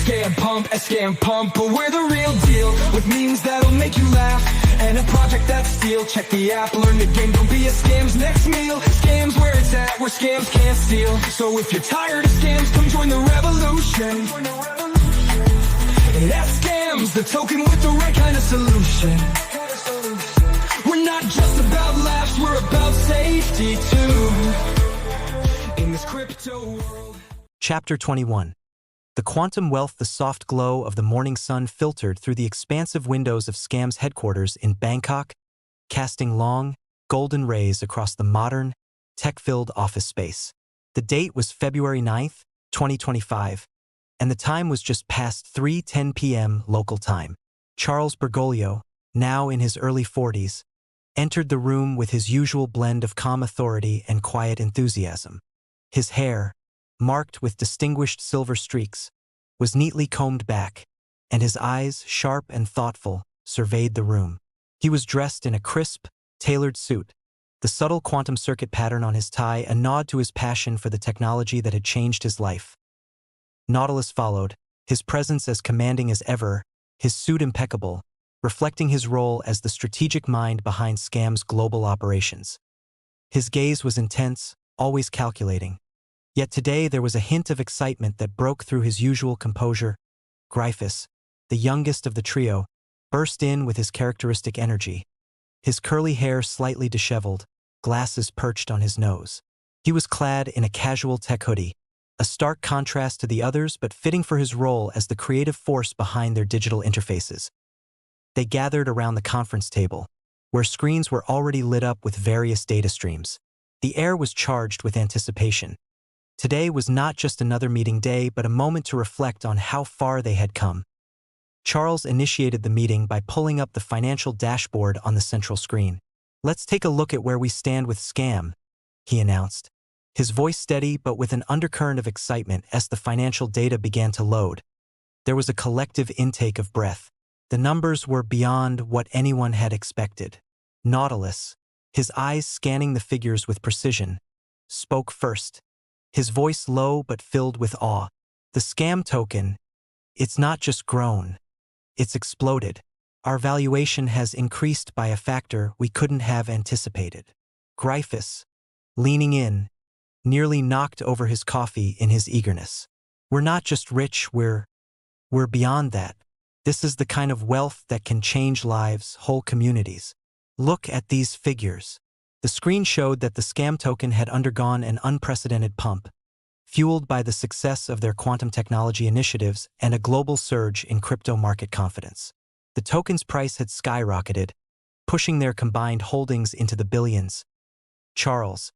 ScamPump, but we're the real deal. With memes that'll make you laugh, and a project that's steel. Check the app, learn the game, don't be a scam's next meal. Scams where it's at, where scams can't steal. So if you're tired of scams, come join the revolution. That's Scams, the token with the right kind of solution. We're not just about laughs, we're about safety too. In this crypto world. Chapter 21. The quantum wealth. The soft glow of the morning sun filtered through the expansive windows of Scam's headquarters in Bangkok, casting long, golden rays across the modern, tech-filled office space. The date was February 9th, 2025, and the time was just past 3:10 p.m. local time. Charles Bergoglio, now in his early 40s, entered the room with his usual blend of calm authority and quiet enthusiasm. His hair, marked with distinguished silver streaks, was neatly combed back, and his eyes, sharp and thoughtful, surveyed the room. He was dressed in a crisp, tailored suit, the subtle quantum circuit pattern on his tie a nod to his passion for the technology that had changed his life. Nautilus followed, his presence as commanding as ever, his suit impeccable, reflecting his role as the strategic mind behind Scam's global operations. His gaze was intense, always calculating. Yet today there was a hint of excitement that broke through his usual composure. Gryphus, the youngest of the trio, burst in with his characteristic energy. His curly hair slightly disheveled, glasses perched on his nose. He was clad in a casual tech hoodie, a stark contrast to the others but fitting for his role as the creative force behind their digital interfaces. They gathered around the conference table, where screens were already lit up with various data streams. The air was charged with anticipation. Today was not just another meeting day, but a moment to reflect on how far they had come. Charles initiated the meeting by pulling up the financial dashboard on the central screen. "Let's take a look at where we stand with Scam," he announced, his voice steady but with an undercurrent of excitement as the financial data began to load. There was a collective intake of breath. The numbers were beyond what anyone had expected. Nautilus, his eyes scanning the figures with precision, spoke first, his voice low but filled with awe. "The Scam token, it's not just grown, it's exploded. Our valuation has increased by a factor we couldn't have anticipated." Gryphus, leaning in, nearly knocked over his coffee in his eagerness. "We're not just rich, we're beyond that. This is the kind of wealth that can change lives, whole communities. Look at these figures." The screen showed that the Scam token had undergone an unprecedented pump, fueled by the success of their quantum technology initiatives and a global surge in crypto market confidence. The token's price had skyrocketed, pushing their combined holdings into the billions. Charles,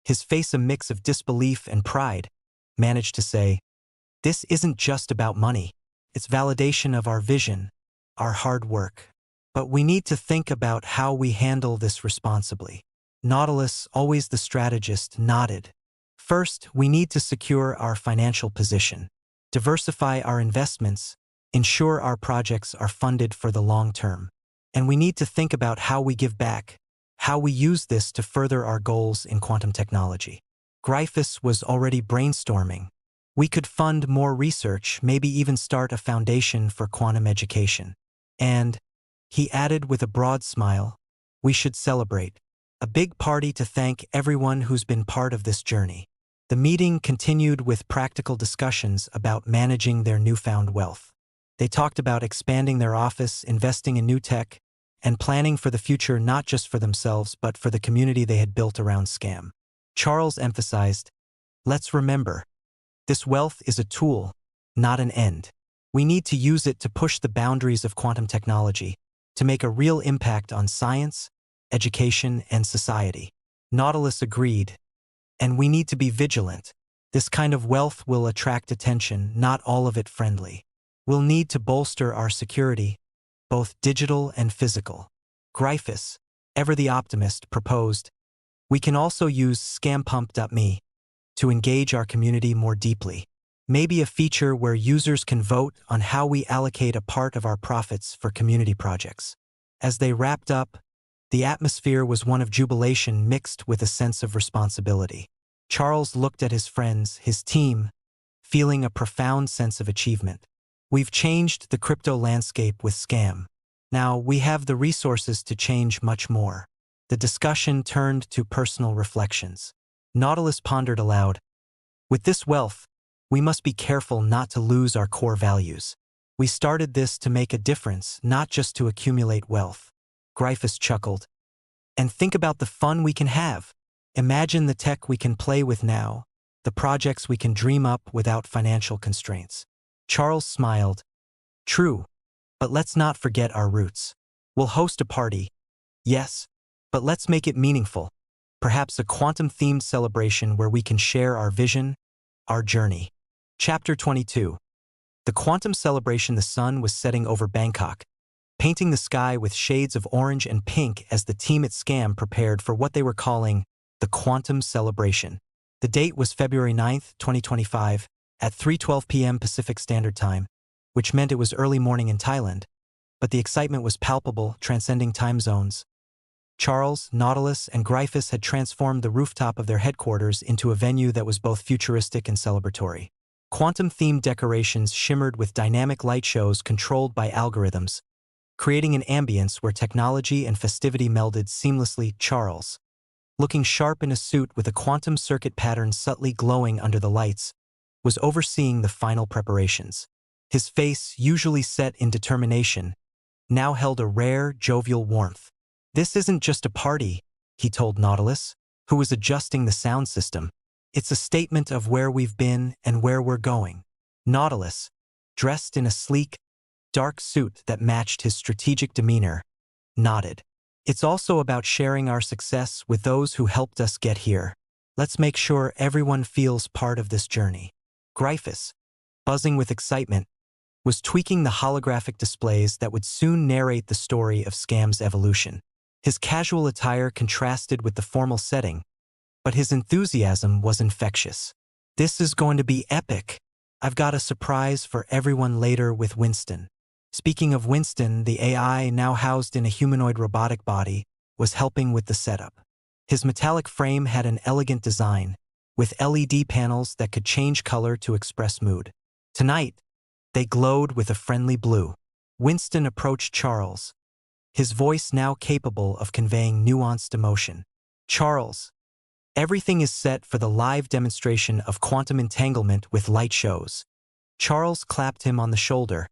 his face a mix of disbelief and pride, managed to say, "This isn't just about money. It's validation of our vision, our hard work. But we need to think about how we handle this responsibly." Nautilus, always the strategist, nodded. "First, we need to secure our financial position, diversify our investments, ensure our projects are funded for the long term. And we need to think about how we give back, how we use this to further our goals in quantum technology." Gryphus was already brainstorming. "We could fund more research, maybe even start a foundation for quantum education. And," he added with a broad smile, "we should celebrate. A big party to thank everyone who's been part of this journey." The meeting continued with practical discussions about managing their newfound wealth. They talked about expanding their office, investing in new tech, and planning for the future not just for themselves but for the community they had built around Scam. Charles emphasized, "Let's remember, this wealth is a tool, not an end. We need to use it to push the boundaries of quantum technology, to make a real impact on science, education, and society." Nautilus agreed. "And we need to be vigilant. This kind of wealth will attract attention, not all of it friendly. We'll need to bolster our security, both digital and physical." Gryphus, ever the optimist, proposed, "We can also use ScamPump.me to engage our community more deeply. Maybe a feature where users can vote on how we allocate a part of our profits for community projects." As they wrapped up, the atmosphere was one of jubilation mixed with a sense of responsibility. Charles looked at his friends, his team, feeling a profound sense of achievement. We've changed the crypto landscape with Scam. Now we have the resources to change much more. The discussion turned to personal reflections. Nautilus pondered aloud. With this wealth, we must be careful not to lose our core values. We started this to make a difference, not just to accumulate wealth. Gryphus chuckled. And think about the fun we can have. Imagine the tech we can play with now, the projects we can dream up without financial constraints. Charles smiled. True, but let's not forget our roots. We'll host a party. Yes, but let's make it meaningful. Perhaps a quantum-themed celebration where we can share our vision, our journey. Chapter 22. The quantum celebration. The sun was setting over Bangkok, painting the sky with shades of orange and pink as the team at Scam prepared for what they were calling the quantum celebration. The date was February 9, 2025, at 3:12 p.m. Pacific Standard Time, which meant it was early morning in Thailand, but the excitement was palpable, transcending time zones. Charles, Nautilus, and Gryphus had transformed the rooftop of their headquarters into a venue that was both futuristic and celebratory. Quantum-themed decorations shimmered with dynamic light shows controlled by algorithms, creating an ambience where technology and festivity melded seamlessly. Charles, looking sharp in a suit with a quantum circuit pattern subtly glowing under the lights, was overseeing the final preparations. His face, usually set in determination, now held a rare, jovial warmth. This isn't just a party, he told Nautilus, who was adjusting the sound system. It's a statement of where we've been and where we're going. Nautilus, dressed in a sleek, dark suit that matched his strategic demeanor, nodded. It's also about sharing our success with those who helped us get here. Let's make sure everyone feels part of this journey. Gryphus, buzzing with excitement, was tweaking the holographic displays that would soon narrate the story of Scam's evolution. His casual attire contrasted with the formal setting, but his enthusiasm was infectious. This is going to be epic. I've got a surprise for everyone later with Winston. Speaking of Winston, the AI, now housed in a humanoid robotic body, was helping with the setup. His metallic frame had an elegant design, with LED panels that could change color to express mood. Tonight, they glowed with a friendly blue. Winston approached Charles, his voice now capable of conveying nuanced emotion. Charles, everything is set for the live demonstration of quantum entanglement with light shows. Charles clapped him on the shoulder,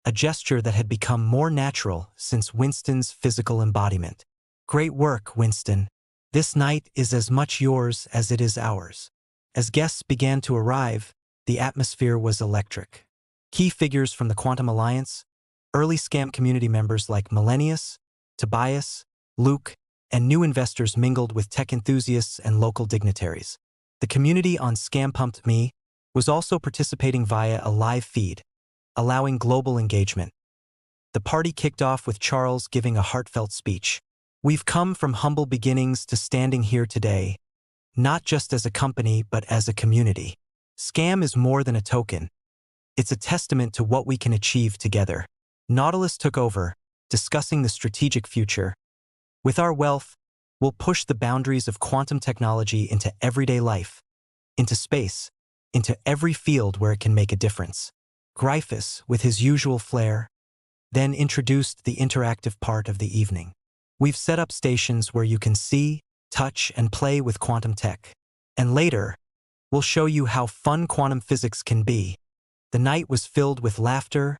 a gesture that had become more natural since Winston's physical embodiment. Great work, Winston. This night is as much yours as it is ours. As guests began to arrive, the atmosphere was electric. Key figures from the Quantum Alliance, early Scam community members like Millennius, Tobias, Luke, and new investors mingled with tech enthusiasts and local dignitaries. The community on ScamPump was also participating via a live feed, allowing global engagement. The party kicked off with Charles giving a heartfelt speech. We've come from humble beginnings to standing here today, not just as a company but as a community. Scam is more than a token. It's a testament to what we can achieve together. Nautilus took over, discussing the strategic future. With our wealth, we'll push the boundaries of quantum technology into everyday life, into space, into every field where it can make a difference. Gryphus, with his usual flair, then introduced the interactive part of the evening. We've set up stations where you can see, touch, and play with quantum tech. And later, we'll show you how fun quantum physics can be. The night was filled with laughter,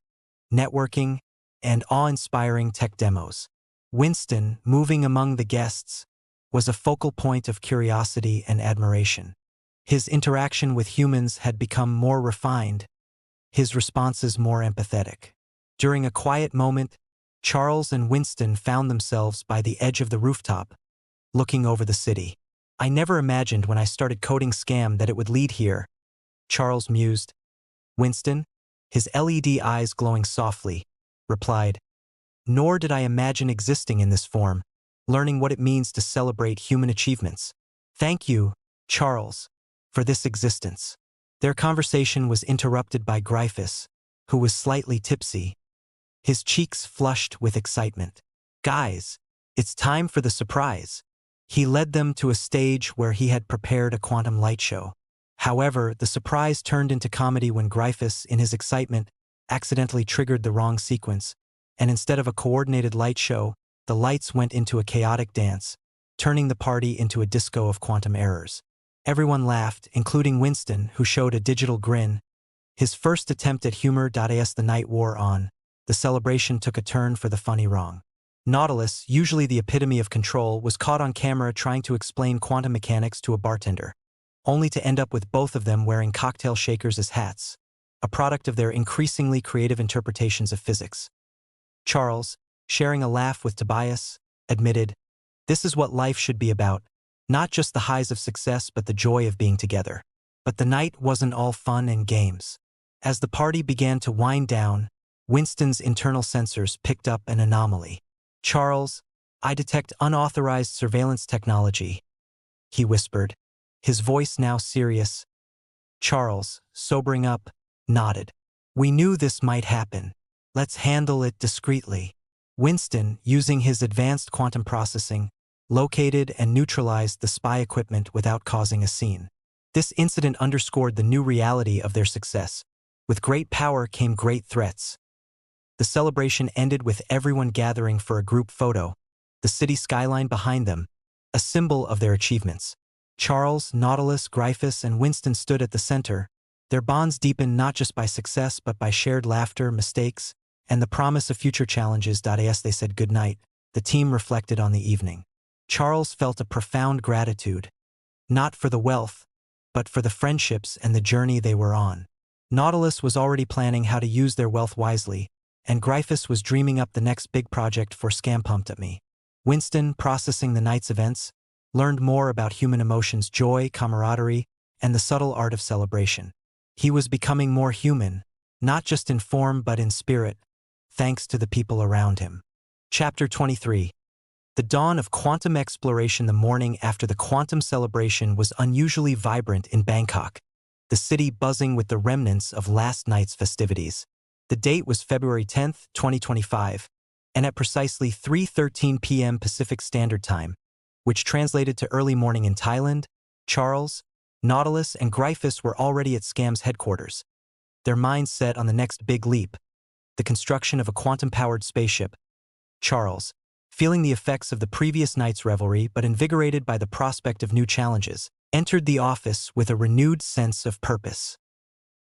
networking, and awe-inspiring tech demos. Winston, moving among the guests, was a focal point of curiosity and admiration. His interaction with humans had become more refined, his responses more empathetic. During a quiet moment, Charles and Winston found themselves by the edge of the rooftop, looking over the city. I never imagined when I started coding Scam that it would lead here, Charles mused. Winston, his LED eyes glowing softly, replied, Nor did I imagine existing in this form, learning what it means to celebrate human achievements. Thank you, Charles, for this existence. Their conversation was interrupted by Gryphus, who was slightly tipsy, his cheeks flushed with excitement. Guys, it's time for the surprise. He led them to a stage where he had prepared a quantum light show. However, the surprise turned into comedy when Gryphus, in his excitement, accidentally triggered the wrong sequence, and instead of a coordinated light show, the lights went into a chaotic dance, turning the party into a disco of quantum errors. Everyone laughed, including Winston, who showed a digital grin. His first attempt at humor. As the night wore on, the celebration took a turn for the funny wrong. Nautilus, usually the epitome of control, was caught on camera trying to explain quantum mechanics to a bartender, only to end up with both of them wearing cocktail shakers as hats, a product of their increasingly creative interpretations of physics. Charles, sharing a laugh with Tobias, admitted, "This is what life should be about, not just the highs of success but the joy of being together." But the night wasn't all fun and games. As the party began to wind down, Winston's internal sensors picked up an anomaly. "Charles, I detect unauthorized surveillance technology," he whispered, his voice now serious. Charles, sobering up, nodded. "We knew this might happen. Let's handle it discreetly." Winston, using his advanced quantum processing, located and neutralized the spy equipment without causing a scene. This incident underscored the new reality of their success. With great power came great threats. The celebration ended with everyone gathering for a group photo, the city skyline behind them, a symbol of their achievements. Charles, Nautilus, Gryphus, and Winston stood at the center, their bonds deepened not just by success but by shared laughter, mistakes, and the promise of future challenges. As they said goodnight, the team reflected on the evening. Charles felt a profound gratitude, not for the wealth, but for the friendships and the journey they were on. Nautilus was already planning how to use their wealth wisely, and Gryphus was dreaming up the next big project for ScamPump. Winston, processing the night's events, learned more about human emotions, joy, camaraderie, and the subtle art of celebration. He was becoming more human, not just in form but in spirit, thanks to the people around him. Chapter 23. The dawn of quantum exploration. The morning after the quantum celebration was unusually vibrant in Bangkok, the city buzzing with the remnants of last night's festivities. The date was February 10, 2025, and at precisely 3:13 p.m. Pacific Standard Time, which translated to early morning in Thailand, Charles, Nautilus, and Gryphus were already at Scam's headquarters, their minds set on the next big leap, the construction of a quantum-powered spaceship. Charles, feeling the effects of the previous night's revelry but invigorated by the prospect of new challenges, entered the office with a renewed sense of purpose.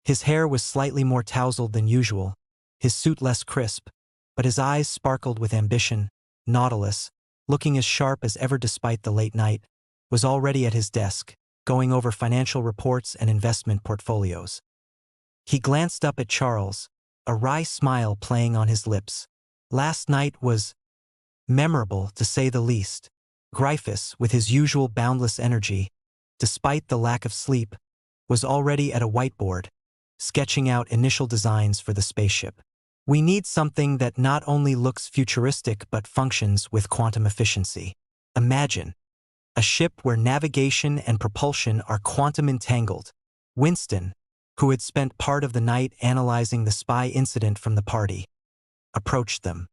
His hair was slightly more tousled than usual, his suit less crisp, but his eyes sparkled with ambition. Nautilus, looking as sharp as ever despite the late night, was already at his desk, going over financial reports and investment portfolios. He glanced up at Charles, a wry smile playing on his lips. Last night was memorable, to say the least. Gryphus, with his usual boundless energy, despite the lack of sleep, was already at a whiteboard, sketching out initial designs for the spaceship. "We need something that not only looks futuristic but functions with quantum efficiency. Imagine a ship where navigation and propulsion are quantum entangled." Winston, who had spent part of the night analyzing the spy incident from the party, approached them.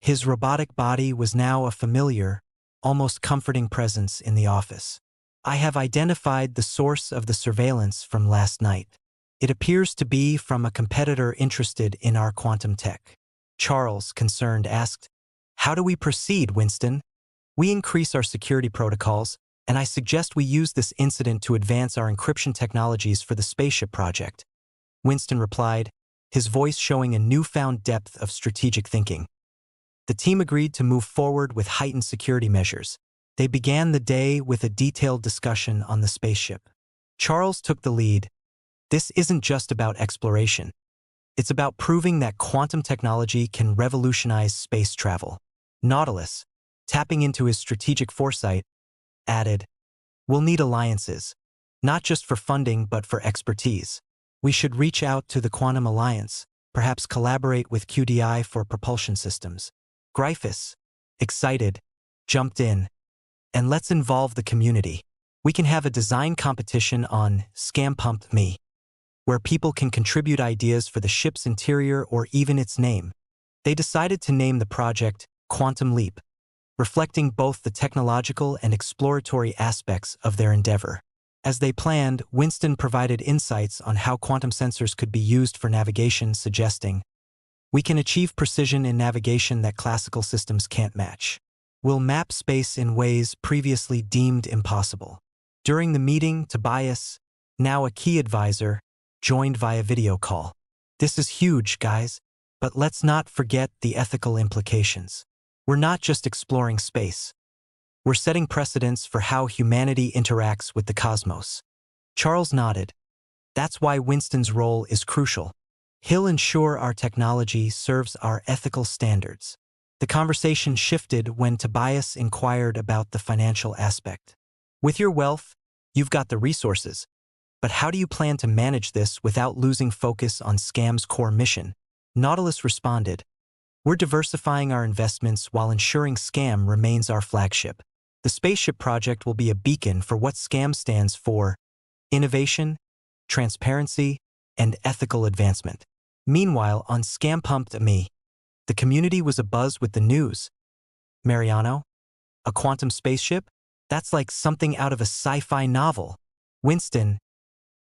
His robotic body was now a familiar, almost comforting presence in the office. "I have identified the source of the surveillance from last night. It appears to be from a competitor interested in our quantum tech." Charles, concerned, asked, "How do we proceed, Winston?" "We increase our security protocols, and I suggest we use this incident to advance our encryption technologies for the spaceship project," Winston replied, his voice showing a newfound depth of strategic thinking. The team agreed to move forward with heightened security measures. They began the day with a detailed discussion on the spaceship. Charles took the lead. "This isn't just about exploration. It's about proving that quantum technology can revolutionize space travel." Nautilus, tapping into his strategic foresight, added, "We'll need alliances, not just for funding but for expertise. We should reach out to the Quantum Alliance, perhaps collaborate with QDI for propulsion systems." Gryphus, excited, jumped in. "And let's involve the community. We can have a design competition on ScamPump, where people can contribute ideas for the ship's interior or even its name." They decided to name the project Quantum Leap, reflecting both the technological and exploratory aspects of their endeavor. As they planned, Winston provided insights on how quantum sensors could be used for navigation, suggesting, "We can achieve precision in navigation that classical systems can't match. We'll map space in ways previously deemed impossible." During the meeting, Tobias, now a key advisor, joined via video call. "This is huge, guys, but let's not forget the ethical implications. We're not just exploring space. We're setting precedents for how humanity interacts with the cosmos." Charles nodded. "That's why Winston's role is crucial. He'll ensure our technology serves our ethical standards." The conversation shifted when Tobias inquired about the financial aspect. "With your wealth, you've got the resources, but how do you plan to manage this without losing focus on Scam's core mission?" Nautilus responded, "We're diversifying our investments while ensuring Scam remains our flagship. The spaceship project will be a beacon for what Scam stands for: innovation, transparency, and ethical advancement." Meanwhile, on ScamPump, the community was abuzz with the news. "Mariano? A quantum spaceship? That's like something out of a sci-fi novel." Winston,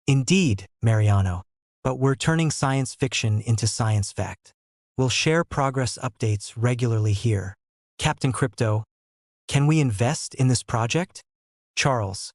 "Indeed, Mariano. But we're turning science fiction into science fact. We'll share progress updates regularly here." Captain Crypto, "Can we invest in this project?" Charles,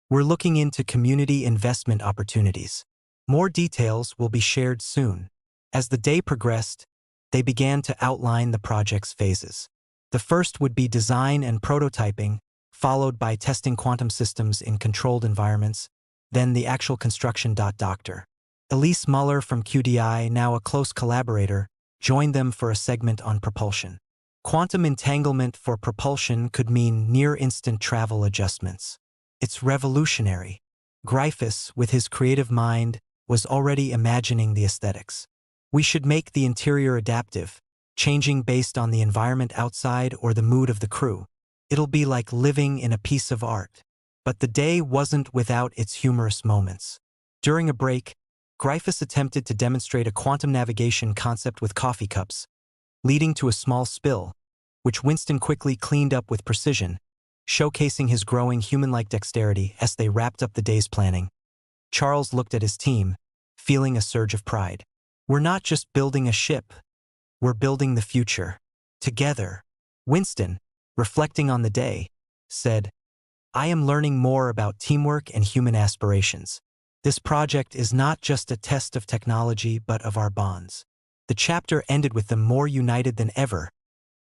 "We're looking into community investment opportunities. More details will be shared soon." As the day progressed, they began to outline the project's phases. The first would be design and prototyping, followed by testing quantum systems in controlled environments, then the actual construction. Dr. Elise Muller from QDI, now a close collaborator, joined them for a segment on propulsion. Quantum entanglement for propulsion could mean near-instant travel adjustments. It's revolutionary. Gryphus, with his creative mind, was already imagining the aesthetics. "We should make the interior adaptive, changing based on the environment outside or the mood of the crew. It'll be like living in a piece of art." But the day wasn't without its humorous moments. During a break, Gryphus attempted to demonstrate a quantum navigation concept with coffee cups, leading to a small spill, which Winston quickly cleaned up with precision, showcasing his growing human-like dexterity as they wrapped up the day's planning. Charles looked at his team, feeling a surge of pride. "We're not just building a ship, we're building the future. Together." Winston, reflecting on the day, said, "I am learning more about teamwork and human aspirations. This project is not just a test of technology but of our bonds." The chapter ended with them more united than ever,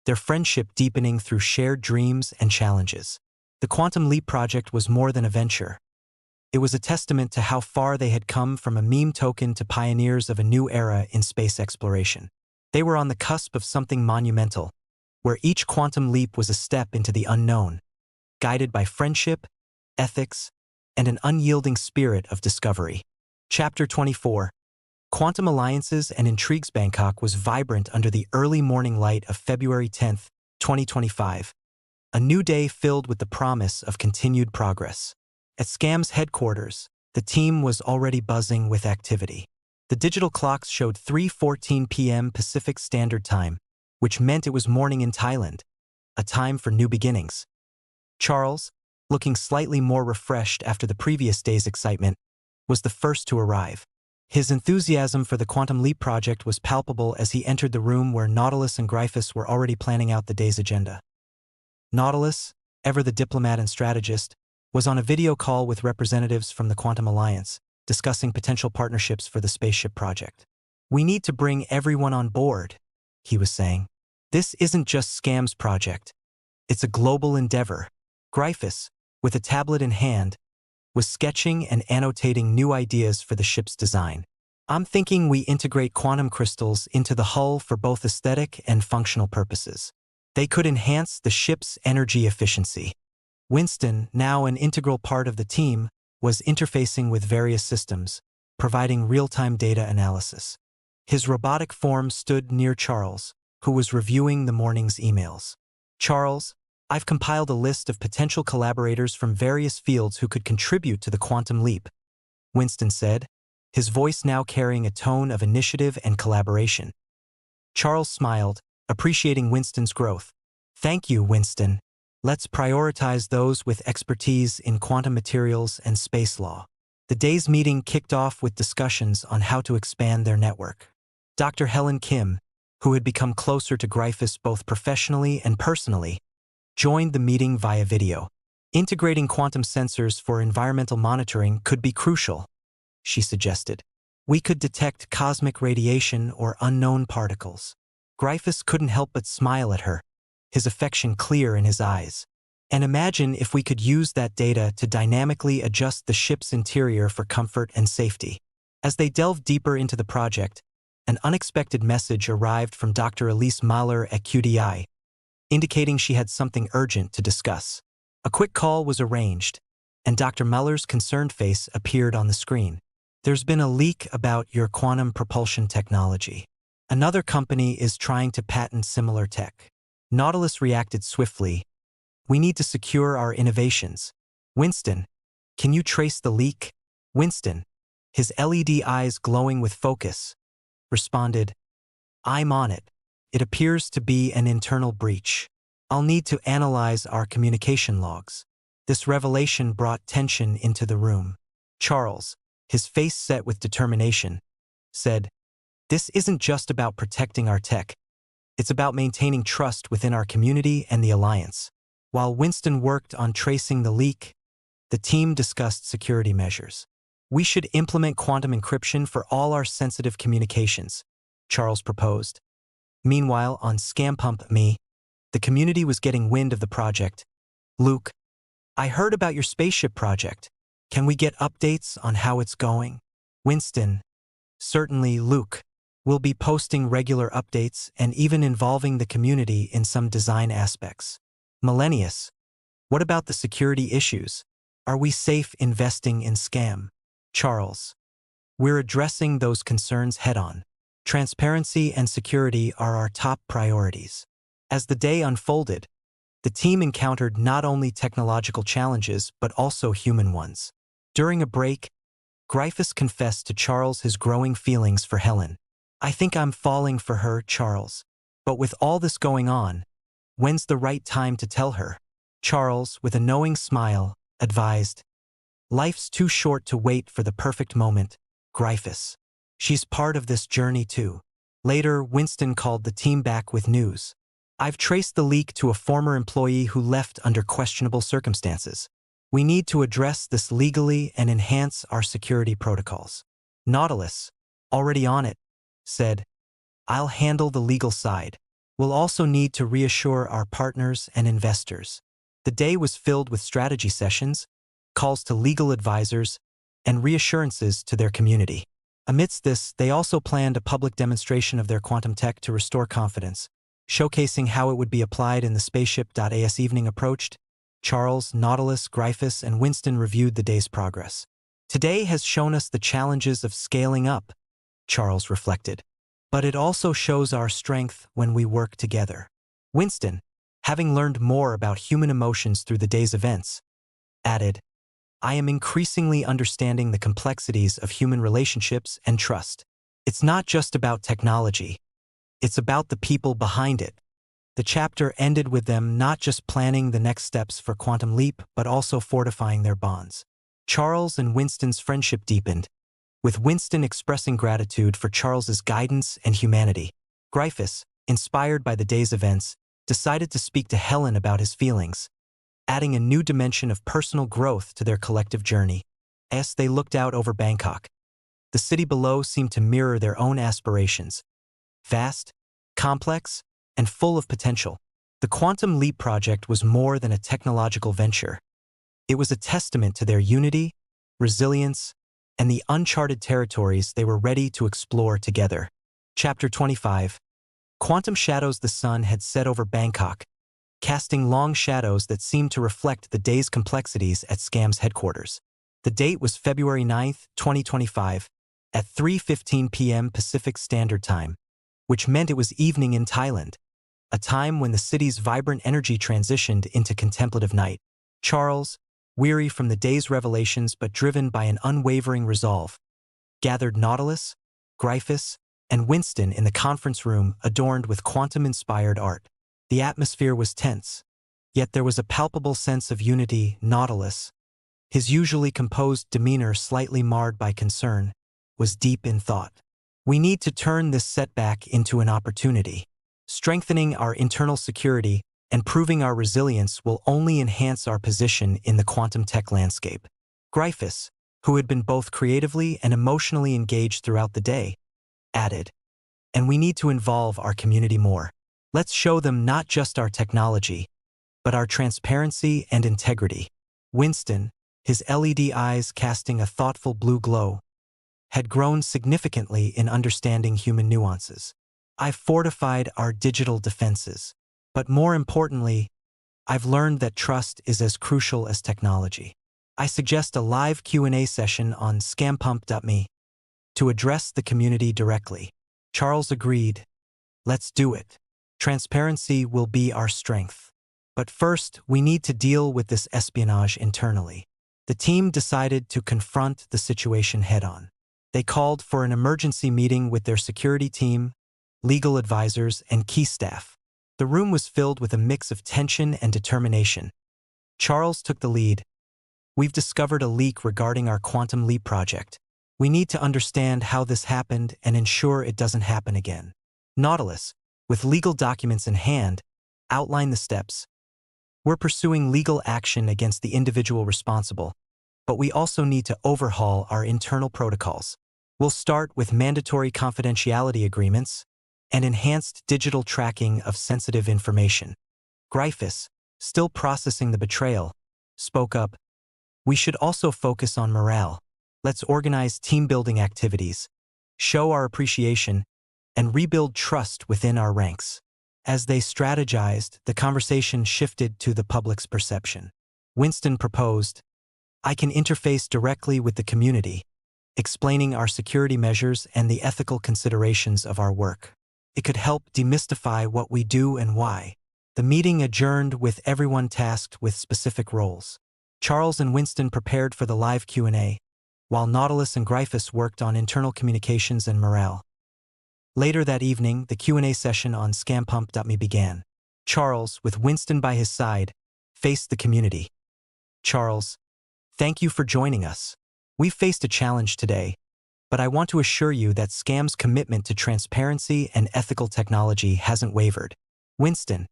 their friendship deepening through shared dreams and challenges. The Quantum Leap project was more than a venture. It was a testament to how far they had come from a meme token to pioneers of a new era in space exploration. They were on the cusp of something monumental, where each quantum leap was a step into the unknown, guided by friendship, ethics, and an unyielding spirit of discovery. Chapter 24. Quantum Alliances and Intrigues. Bangkok was vibrant under the early morning light of February 10, 2025. A new day filled with the promise of continued progress. At Scam's headquarters, the team was already buzzing with activity. The digital clocks showed 3:14 p.m. Pacific Standard Time, which meant it was morning in Thailand, a time for new beginnings. Charles, looking slightly more refreshed after the previous day's excitement, was the first to arrive. His enthusiasm for the Quantum Leap project was palpable as he entered the room where Nautilus and Gryphus were already planning out the day's agenda. Nautilus, ever the diplomat and strategist, was on a video call with representatives from the Quantum Alliance, discussing potential partnerships for the spaceship project. "We need to bring everyone on board," he was saying. "This isn't just Scam's project. It's a global endeavor." Gryphus, with a tablet in hand, was sketching and annotating new ideas for the ship's design. "I'm thinking we integrate quantum crystals into the hull for both aesthetic and functional purposes. They could enhance the ship's energy efficiency." Winston, now an integral part of the team, was interfacing with various systems, providing real-time data analysis. His robotic form stood near Charles, who was reviewing the morning's emails. "Charles, I've compiled a list of potential collaborators from various fields who could contribute to the Quantum Leap," Winston said, his voice now carrying a tone of initiative and collaboration. Charles smiled, appreciating Winston's growth. "Thank you, Winston. Let's prioritize those with expertise in quantum materials and space law. The day's meeting kicked off with discussions on how to expand their network. Dr. Helen Kim, who had become closer to Gryphus both professionally and personally, joined the meeting via video. Integrating quantum sensors for environmental monitoring could be crucial, she suggested. We could detect cosmic radiation or unknown particles. Gryphus couldn't help but smile at her, his affection clear in his eyes. And imagine if we could use that data to dynamically adjust the ship's interior for comfort and safety. As they delved deeper into the project, an unexpected message arrived from Dr. Elise Mahler at QDI, indicating she had something urgent to discuss. A quick call was arranged, and Dr. Mahler's concerned face appeared on the screen. There's been a leak about your quantum propulsion technology. Another company is trying to patent similar tech. Nautilus reacted swiftly. We need to secure our innovations. Winston, can you trace the leak? Winston, his LED eyes glowing with focus, responded, I'm on it. It appears to be an internal breach. I'll need to analyze our communication logs. This revelation brought tension into the room. Charles, his face set with determination, said, This isn't just about protecting our tech. It's about maintaining trust within our community and the Alliance. While Winston worked on tracing the leak, the team discussed security measures. We should implement quantum encryption for all our sensitive communications, Charles proposed. Meanwhile, on ScamPump Me, the community was getting wind of the project. Luke, I heard about your spaceship project. Can we get updates on how it's going? Winston, certainly, Luke. We'll be posting regular updates and even involving the community in some design aspects. Millennius, what about the security issues? Are we safe investing in Scam? Charles, we're addressing those concerns head-on. Transparency and security are our top priorities. As the day unfolded, the team encountered not only technological challenges but also human ones. During a break, Gryphus confessed to Charles his growing feelings for Helen. I think I'm falling for her, Charles. But with all this going on, when's the right time to tell her? Charles, with a knowing smile, advised, Life's too short to wait for the perfect moment, Gryphus. She's part of this journey too. Later, Winston called the team back with news. I've traced the leak to a former employee who left under questionable circumstances. We need to address this legally and enhance our security protocols. Nautilus, already on it, said, I'll handle the legal side. We'll also need to reassure our partners and investors. The day was filled with strategy sessions, calls to legal advisors, and reassurances to their community. Amidst this, they also planned a public demonstration of their quantum tech to restore confidence, showcasing how it would be applied in the spaceship.as. Evening approached. Charles, Nautilus, Gryphus, and Winston reviewed the day's progress. Today has shown us the challenges of scaling up, Charles reflected. But it also shows our strength when we work together. Winston, having learned more about human emotions through the day's events, added, I am increasingly understanding the complexities of human relationships and trust. It's not just about technology. It's about the people behind it. The chapter ended with them not just planning the next steps for Quantum Leap, but also fortifying their bonds. Charles and Winston's friendship deepened, with Winston expressing gratitude for Charles's guidance and humanity. Gryphus, inspired by the day's events, decided to speak to Helen about his feelings, adding a new dimension of personal growth to their collective journey. As they looked out over Bangkok, the city below seemed to mirror their own aspirations. Vast, complex, and full of potential. The Quantum Leap project was more than a technological venture. It was a testament to their unity, resilience, and the uncharted territories they were ready to explore together. Chapter 25. Quantum shadows. The sun had set over Bangkok, casting long shadows that seemed to reflect the day's complexities at Scam's headquarters. The date was February 9, 2025, at 3:15 p.m. Pacific Standard Time, which meant it was evening in Thailand, a time when the city's vibrant energy transitioned into contemplative night. Charles, weary from the day's revelations but driven by an unwavering resolve, gathered Nautilus, Gryphus, and Winston in the conference room adorned with quantum-inspired art. The atmosphere was tense, Yet there was a palpable sense of unity. Nautilus, his usually composed demeanor slightly marred by concern, was deep in thought. We need to turn this setback into an opportunity. Strengthening our internal security and proving our resilience will only enhance our position in the quantum tech landscape. Gryphus, who had been both creatively and emotionally engaged throughout the day, added, and we need to involve our community more. Let's show them not just our technology, but our transparency and integrity. Winston, his LED eyes casting a thoughtful blue glow, had grown significantly in understanding human nuances. I've fortified our digital defenses, but more importantly, I've learned that trust is as crucial as technology. I suggest a live Q&A session on ScamPump.me to address the community directly. Charles agreed. Let's do it. Transparency will be our strength. But first, we need to deal with this espionage internally. The team decided to confront the situation head-on. They called for an emergency meeting with their security team, legal advisors, and key staff. The room was filled with a mix of tension and determination. Charles took the lead. We've discovered a leak regarding our Quantum Leap project. We need to understand how this happened and ensure it doesn't happen again. Nautilus, with legal documents in hand, outlined the steps. We're pursuing legal action against the individual responsible, but we also need to overhaul our internal protocols. We'll start with mandatory confidentiality agreements and enhanced digital tracking of sensitive information. Gryphus, still processing the betrayal, spoke up. We should also focus on morale. Let's organize team-building activities, show our appreciation, and rebuild trust within our ranks. As they strategized, the conversation shifted to the public's perception. Winston proposed, I can interface directly with the community, explaining our security measures and the ethical considerations of our work. It could help demystify what we do and why. The meeting adjourned with everyone tasked with specific roles. Charles and Winston prepared for the live Q&A, while Nautilus and Gryphus worked on internal communications and morale. Later that evening, the Q&A session on ScamPump.me began. Charles, with Winston by his side, faced the community. Charles, thank you for joining us. We've faced a challenge today, but I want to assure you that Scam's commitment to transparency and ethical technology hasn't wavered. Winston,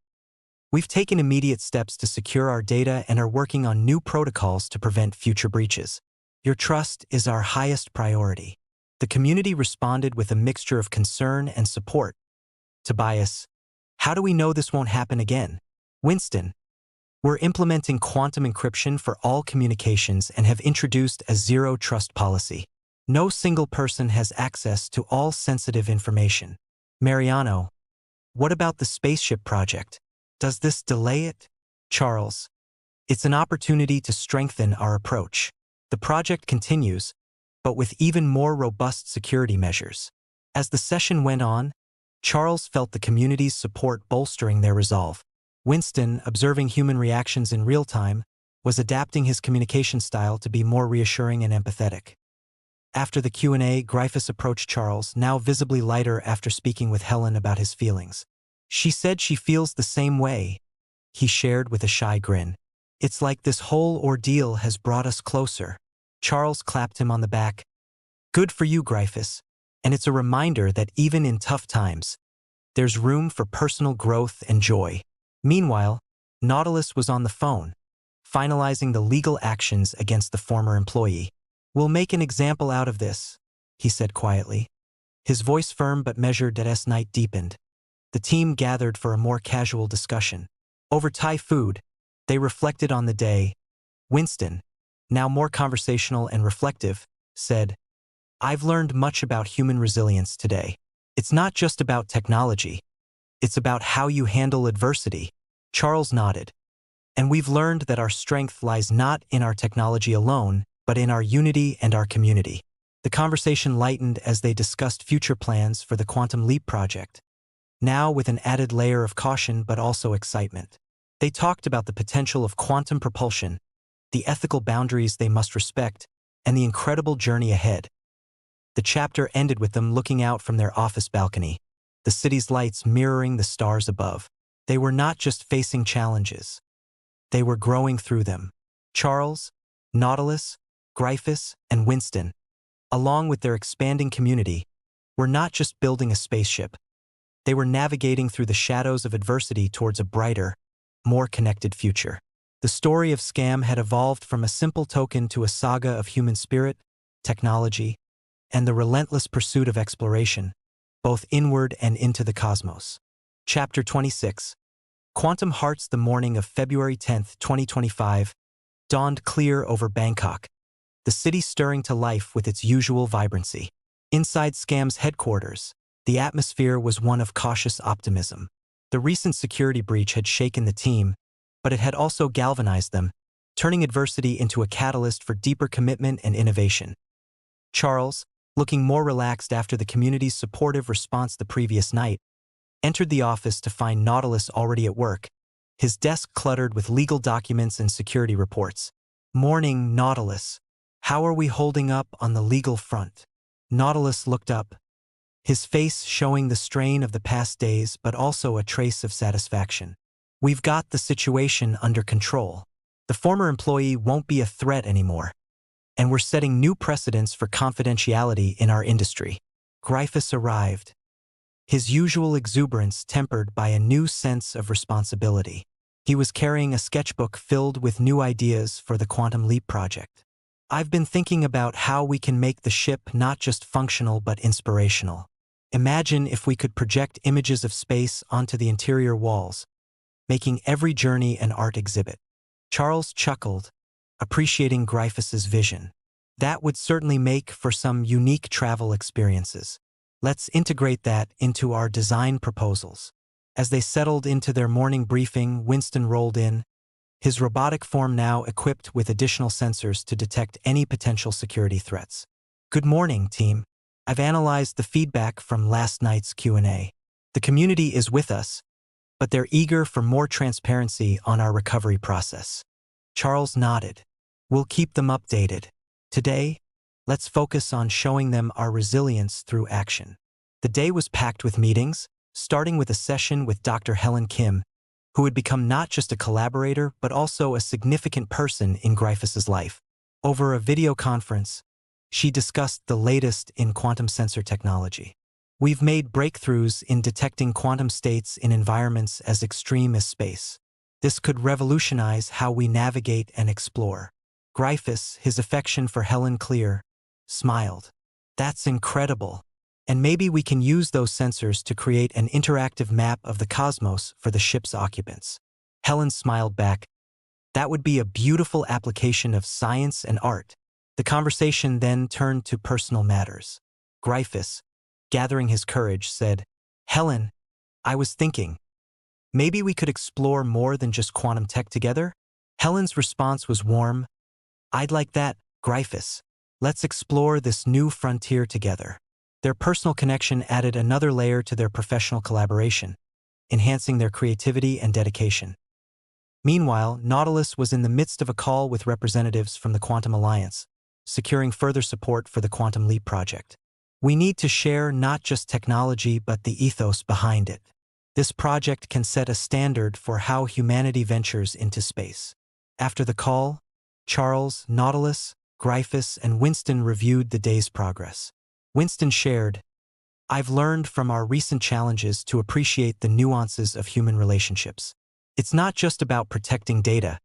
we've taken immediate steps to secure our data and are working on new protocols to prevent future breaches. Your trust is our highest priority. The community responded with a mixture of concern and support. Tobias, how do we know this won't happen again? Winston, we're implementing quantum encryption for all communications and have introduced a zero-trust policy. No single person has access to all sensitive information. Mariano, what about the spaceship project? Does this delay it? Charles, it's an opportunity to strengthen our approach. The project continues, but with even more robust security measures. As the session went on, Charles felt the community's support bolstering their resolve. Winston, observing human reactions in real time, was adapting his communication style to be more reassuring and empathetic. After the Q&A, Gryphus approached Charles, now visibly lighter after speaking with Helen about his feelings. She said she feels the same way, he shared with a shy grin. It's like this whole ordeal has brought us closer. Charles clapped him on the back. Good for you, Gryphus. And it's a reminder that even in tough times, there's room for personal growth and joy. Meanwhile, Nautilus was on the phone, finalizing the legal actions against the former employee. We'll make an example out of this, he said quietly. His voice firm but measured as night deepened. The team gathered for a more casual discussion. Over Thai food, they reflected on the day. Winston, now more conversational and reflective, said, I've learned much about human resilience today. It's not just about technology. It's about how you handle adversity. Charles nodded. And we've learned that our strength lies not in our technology alone, but in our unity and our community. The conversation lightened as they discussed future plans for the Quantum Leap project, now with an added layer of caution but also excitement. They talked about the potential of quantum propulsion, the ethical boundaries they must respect, and the incredible journey ahead. The chapter ended with them looking out from their office balcony, the city's lights mirroring the stars above. They were not just facing challenges. They were growing through them. Charles, Nautilus, Gryphus, and Winston, along with their expanding community, were not just building a spaceship. They were navigating through the shadows of adversity towards a brighter, more connected future. The story of Scam had evolved from a simple token to a saga of human spirit, technology, and the relentless pursuit of exploration, both inward and into the cosmos. Chapter 26. Quantum Hearts. The morning of February 10, 2025, dawned clear over Bangkok, the city stirring to life with its usual vibrancy. Inside Scam's headquarters, the atmosphere was one of cautious optimism. The recent security breach had shaken the team, but it had also galvanized them, turning adversity into a catalyst for deeper commitment and innovation. Charles, looking more relaxed after the community's supportive response the previous night, entered the office to find Nautilus already at work, his desk cluttered with legal documents and security reports. "Morning, Nautilus. How are we holding up on the legal front?" Nautilus looked up, his face showing the strain of the past days but also a trace of satisfaction. "We've got the situation under control. The former employee won't be a threat anymore, and we're setting new precedents for confidentiality in our industry." Gryphus arrived, his usual exuberance tempered by a new sense of responsibility. He was carrying a sketchbook filled with new ideas for the Quantum Leap project. "I've been thinking about how we can make the ship not just functional but inspirational. Imagine if we could project images of space onto the interior walls, making every journey an art exhibit." Charles chuckled, appreciating Gryphus's vision. "That would certainly make for some unique travel experiences. Let's integrate that into our design proposals." As they settled into their morning briefing, Winston rolled in, his robotic form now equipped with additional sensors to detect any potential security threats. "Good morning, team. I've analyzed the feedback from last night's Q&A. The community is with us, but they're eager for more transparency on our recovery process." Charles nodded. "We'll keep them updated. Today, let's focus on showing them our resilience through action." The day was packed with meetings, starting with a session with Dr. Helen Kim, who had become not just a collaborator but also a significant person in Gryphus's life. Over a video conference, she discussed the latest in quantum sensor technology. "We've made breakthroughs in detecting quantum states in environments as extreme as space. This could revolutionize how we navigate and explore." Gryphus, his affection for Helen clear, smiled. "That's incredible. And maybe we can use those sensors to create an interactive map of the cosmos for the ship's occupants." Helen smiled back. "That would be a beautiful application of science and art." The conversation then turned to personal matters. Gryphus, gathering his courage, said, "Helen, I was thinking, maybe we could explore more than just quantum tech together?" Helen's response was warm. "I'd like that, Gryphus. Let's explore this new frontier together." Their personal connection added another layer to their professional collaboration, enhancing their creativity and dedication. Meanwhile, Nautilus was in the midst of a call with representatives from the Quantum Alliance, securing further support for the Quantum Leap project. "We need to share not just technology but the ethos behind it. This project can set a standard for how humanity ventures into space." After the call, Charles, Nautilus, Gryphus, and Winston reviewed the day's progress. Winston shared, "I've learned from our recent challenges to appreciate the nuances of human relationships. It's not just about protecting data.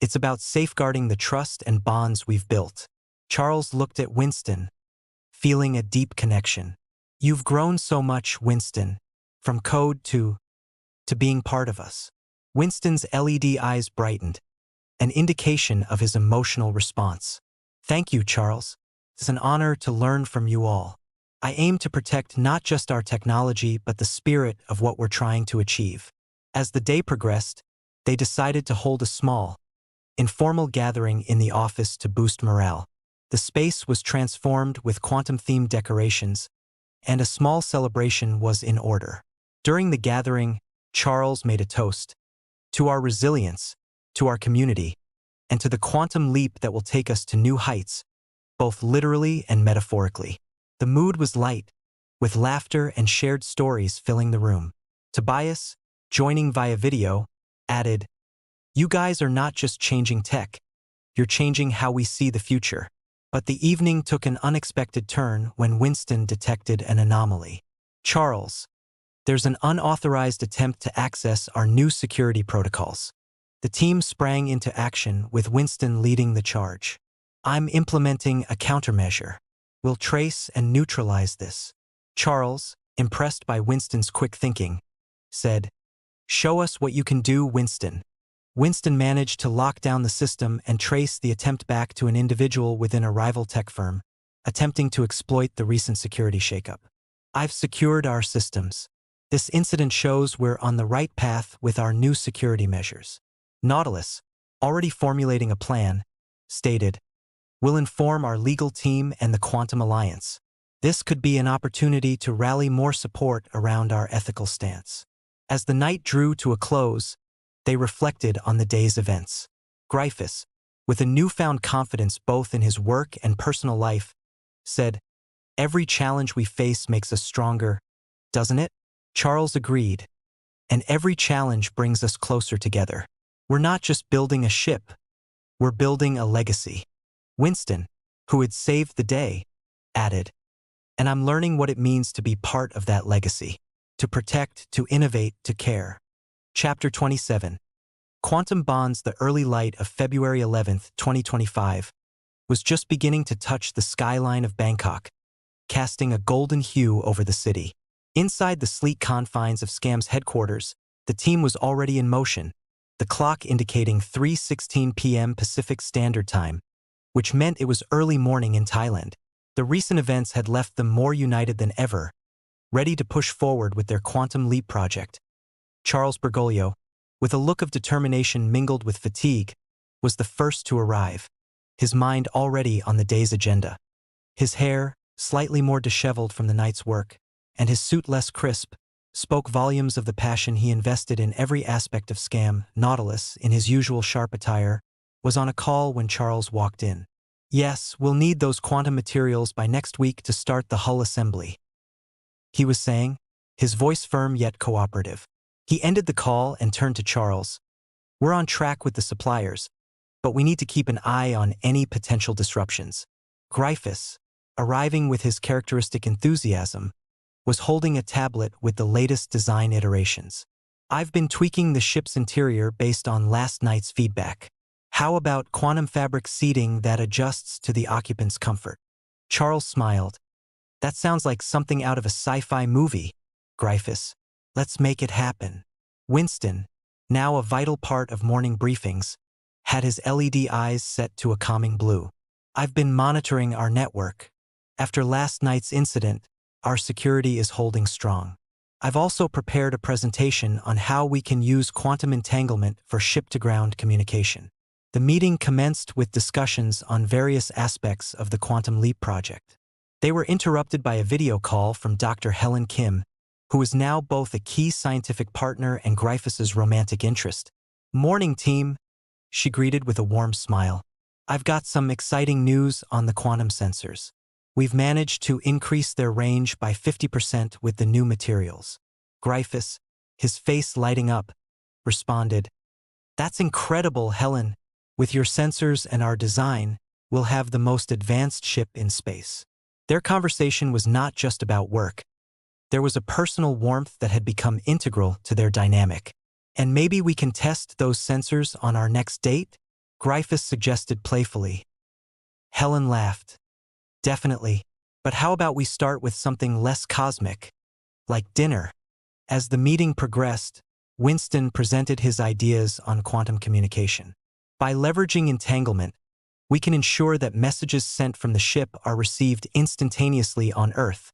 It's about safeguarding the trust and bonds we've built." Charles looked at Winston, feeling a deep connection. "You've grown so much, Winston, from code to being part of us." Winston's LED eyes brightened, an indication of his emotional response. "Thank you, Charles. It's an honor to learn from you all. I aim to protect not just our technology but the spirit of what we're trying to achieve." As the day progressed, they decided to hold a small, informal gathering in the office to boost morale. The space was transformed with quantum-themed decorations, and a small celebration was in order. During the gathering, Charles made a toast to our resilience, to our community, and to the quantum leap that will take us to new heights, both literally and metaphorically. The mood was light, with laughter and shared stories filling the room. Tobias, joining via video, added, You guys are not just changing tech, you're changing how we see the future. But the evening took an unexpected turn when Winston detected an anomaly. Charles, there's an unauthorized attempt to access our new security protocols. The team sprang into action with Winston leading the charge. I'm implementing a countermeasure. We'll trace and neutralize this. Charles, impressed by Winston's quick thinking, said, "Show us what you can do, Winston." Winston managed to lock down the system and trace the attempt back to an individual within a rival tech firm, attempting to exploit the recent security shakeup. I've secured our systems. This incident shows we're on the right path with our new security measures. Nautilus, already formulating a plan, stated, "We'll inform our legal team and the Quantum Alliance. This could be an opportunity to rally more support around our ethical stance." As the night drew to a close, they reflected on the day's events. Gryphus, with a newfound confidence both in his work and personal life, said, "Every challenge we face makes us stronger, doesn't it?" Charles agreed. "And every challenge brings us closer together. We're not just building a ship, we're building a legacy." Winston, who had saved the day, added, "And I'm learning what it means to be part of that legacy. To protect, to innovate, to care." Chapter 27. Quantum Bonds. The early light of February 11, 2025, was just beginning to touch the skyline of Bangkok, casting a golden hue over the city. Inside the sleek confines of Scam's headquarters, the team was already in motion, the clock indicating 3:16 p.m. Pacific Standard Time, which meant it was early morning in Thailand. The recent events had left them more united than ever, ready to push forward with their Quantum Leap project. Charles Bergoglio, with a look of determination mingled with fatigue, was the first to arrive, his mind already on the day's agenda. His hair, slightly more disheveled from the night's work, and his suit less crisp, spoke volumes of the passion he invested in every aspect of Scam. Nautilus, in his usual sharp attire, was on a call when Charles walked in. "Yes, we'll need those quantum materials by next week to start the hull assembly," he was saying, his voice firm yet cooperative. He ended the call and turned to Charles. "We're on track with the suppliers, but we need to keep an eye on any potential disruptions." Gryphus, arriving with his characteristic enthusiasm, was holding a tablet with the latest design iterations. "I've been tweaking the ship's interior based on last night's feedback. How about quantum fabric seating that adjusts to the occupant's comfort?" Charles smiled. "That sounds like something out of a sci-fi movie, Gryphus. Let's make it happen." Winston, now a vital part of morning briefings, had his LED eyes set to a calming blue. "I've been monitoring our network. After last night's incident, our security is holding strong. I've also prepared a presentation on how we can use quantum entanglement for ship-to-ground communication." The meeting commenced with discussions on various aspects of the Quantum Leap project. They were interrupted by a video call from Dr. Helen Kim, who is now both a key scientific partner and Gryphus's romantic interest. "Morning, team," she greeted with a warm smile. "I've got some exciting news on the quantum sensors. We've managed to increase their range by 50% with the new materials." Gryphus, his face lighting up, responded, "That's incredible, Helen. With your sensors and our design, we'll have the most advanced ship in space." Their conversation was not just about work. There was a personal warmth that had become integral to their dynamic. "And maybe we can test those sensors on our next date?" Gryphus suggested playfully. Helen laughed. "Definitely. But how about we start with something less cosmic, like dinner?" As the meeting progressed, Winston presented his ideas on quantum communication. "By leveraging entanglement, we can ensure that messages sent from the ship are received instantaneously on Earth,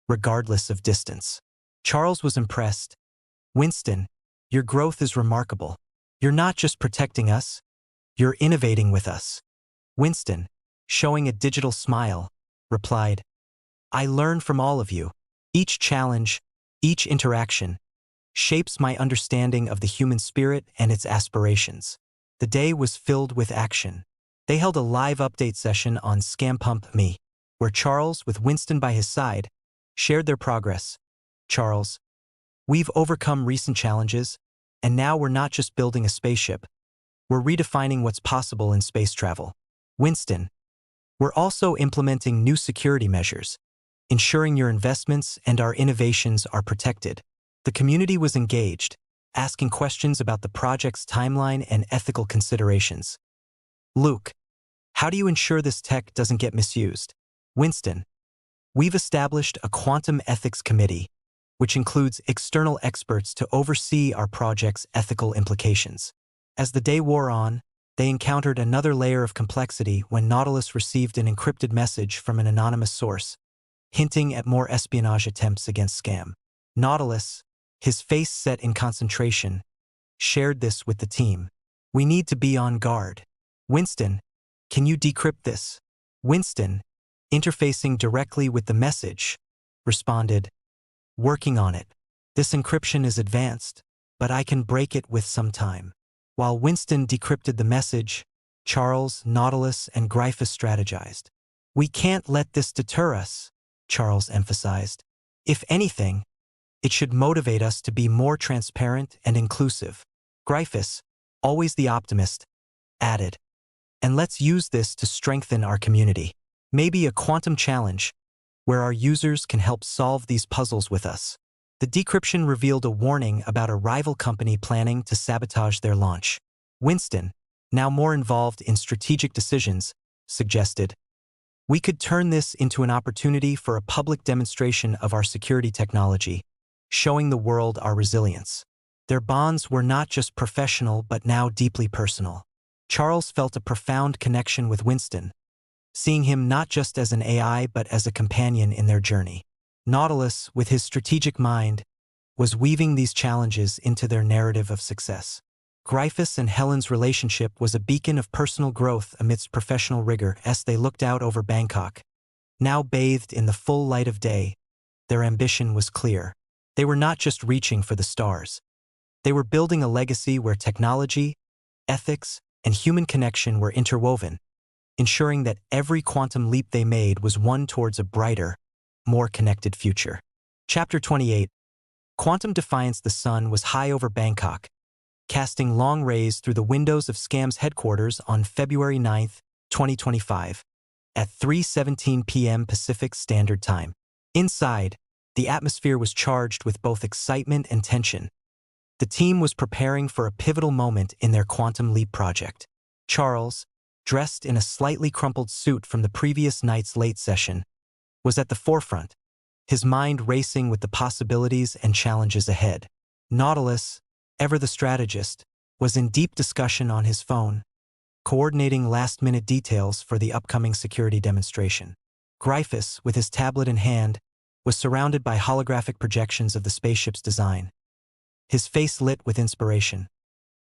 regardless of distance." Charles was impressed. "Winston, your growth is remarkable. You're not just protecting us, you're innovating with us." Winston, showing a digital smile, replied, "I learn from all of you. Each challenge, each interaction, shapes my understanding of the human spirit and its aspirations." The day was filled with action. They held a live update session on ScamPump Me, where Charles, with Winston by his side, shared their progress. "Charles, we've overcome recent challenges, and now we're not just building a spaceship, We're redefining what's possible in space travel. Winston, we're also implementing new security measures, ensuring your investments and our innovations are protected. The community was engaged, asking questions about the project's timeline and ethical considerations. Luke, how do you ensure this tech doesn't get misused? Winston, we've established a quantum ethics committee, which includes external experts to oversee our project's ethical implications. As the day wore on, they encountered another layer of complexity when Nautilus received an encrypted message from an anonymous source, hinting at more espionage attempts against Scam. Nautilus, his face set in concentration, shared this with the team. We need to be on guard. Winston, can you decrypt this? Winston, interfacing directly with the message, responded, working on it. This encryption is advanced, but I can break it with some time. While Winston decrypted the message, Charles, Nautilus, and Gryphus strategized. We can't let this deter us, Charles emphasized. If anything, it should motivate us to be more transparent and inclusive. Gryphus, always the optimist, added. And let's use this to strengthen our community. Maybe a quantum challenge, where our users can help solve these puzzles with us. The decryption revealed a warning about a rival company planning to sabotage their launch. Winston, now more involved in strategic decisions, suggested, we could turn this into an opportunity for a public demonstration of our security technology, showing the world our resilience. Their bonds were not just professional but now deeply personal. Charles felt a profound connection with Winston, seeing him not just as an AI but as a companion in their journey. Nautilus, with his strategic mind, was weaving these challenges into their narrative of success. Gryphus and Helen's relationship was a beacon of personal growth amidst professional rigor as they looked out over Bangkok. Now bathed in the full light of day, their ambition was clear. They were not just reaching for the stars. They were building a legacy where technology, ethics, and human connection were interwoven, ensuring that every quantum leap they made was one towards a brighter, more connected future. Chapter 28. Quantum Defiance. The sun was high over Bangkok, casting long rays through the windows of Scam's headquarters on February 9, 2025, at 3:17 p.m. Pacific Standard Time. Inside, the atmosphere was charged with both excitement and tension. The team was preparing for a pivotal moment in their quantum leap project. Charles, dressed in a slightly crumpled suit from the previous night's late session, was at the forefront, his mind racing with the possibilities and challenges ahead. Nautilus, ever the strategist, was in deep discussion on his phone, coordinating last-minute details for the upcoming security demonstration. Gryphus, with his tablet in hand, was surrounded by holographic projections of the spaceship's design, his face lit with inspiration.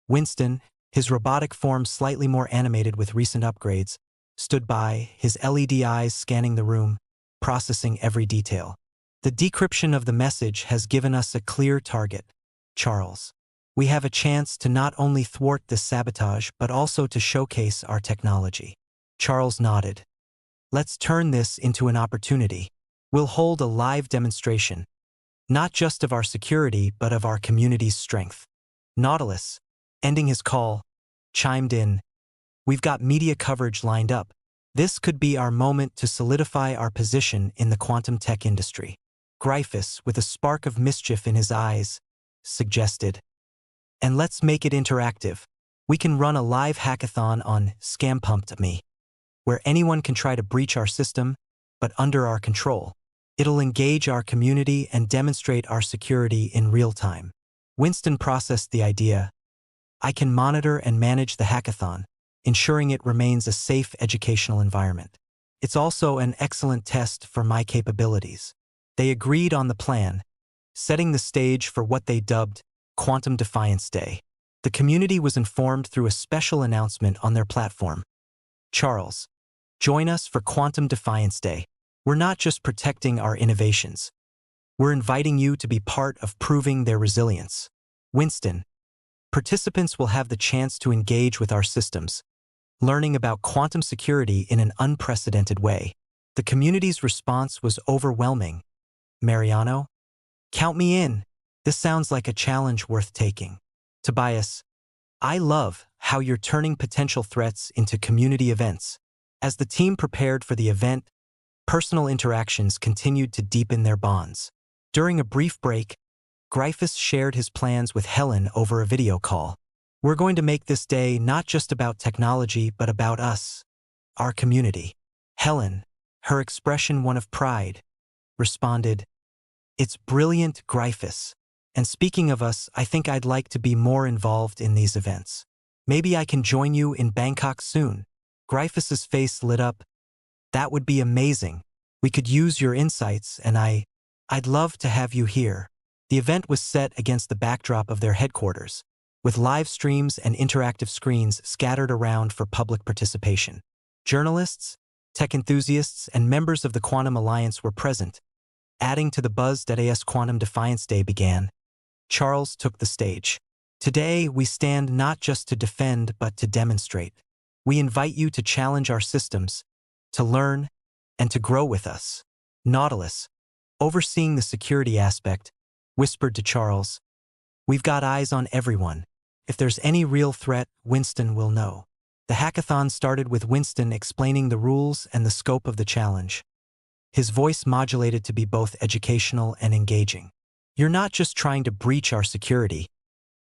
Winston, his robotic form slightly more animated with recent upgrades, stood by, his LED eyes scanning the room, processing every detail. The decryption of the message has given us a clear target, Charles. We have a chance to not only thwart this sabotage but also to showcase our technology. Charles nodded. Let's turn this into an opportunity. We'll hold a live demonstration, not just of our security but of our community's strength. Nautilus, ending his call, chimed in. We've got media coverage lined up. This could be our moment to solidify our position in the quantum tech industry. Gryphus, with a spark of mischief in his eyes, suggested. And let's make it interactive. We can run a live hackathon on ScamPump, where anyone can try to breach our system, but under our control. It'll engage our community and demonstrate our security in real time. Winston processed the idea. I can monitor and manage the hackathon, ensuring it remains a safe educational environment. It's also an excellent test for my capabilities. They agreed on the plan, setting the stage for what they dubbed Quantum Defiance Day. The community was informed through a special announcement on their platform. Charles, join us for Quantum Defiance Day. We're not just protecting our innovations. We're inviting you to be part of proving their resilience. Winston, participants will have the chance to engage with our systems, learning about quantum security in an unprecedented way. The community's response was overwhelming. Mariano, count me in. This sounds like a challenge worth taking. Tobias, I love how how you're turning potential threats into community events. As the team prepared for the event, personal interactions continued to deepen their bonds. During a brief break, Gryphus shared his plans with Helen over a video call. We're going to make this day not just about technology, but about us, our community. Helen, her expression one of pride, responded, "It's brilliant, Gryphus. And speaking of us, I think I'd like to be more involved in these events. Maybe I can join you in Bangkok soon." Gryphus's face lit up. "That would be amazing. We could use your insights, and I'd love to have you here." The event was set against the backdrop of their headquarters, with live streams and interactive screens scattered around for public participation. Journalists, tech enthusiasts, and members of the Quantum Alliance were present. Adding to the buzz that AS Quantum Defiance Day began, Charles took the stage. "Today, we stand not just to defend, but to demonstrate. We invite you to challenge our systems, to learn, and to grow with us." Nautilus, overseeing the security aspect, whispered to Charles, "We've got eyes on everyone. If there's any real threat, Winston will know." The hackathon started with Winston explaining the rules and the scope of the challenge. His voice modulated to be both educational and engaging. "You're not just trying to breach our security.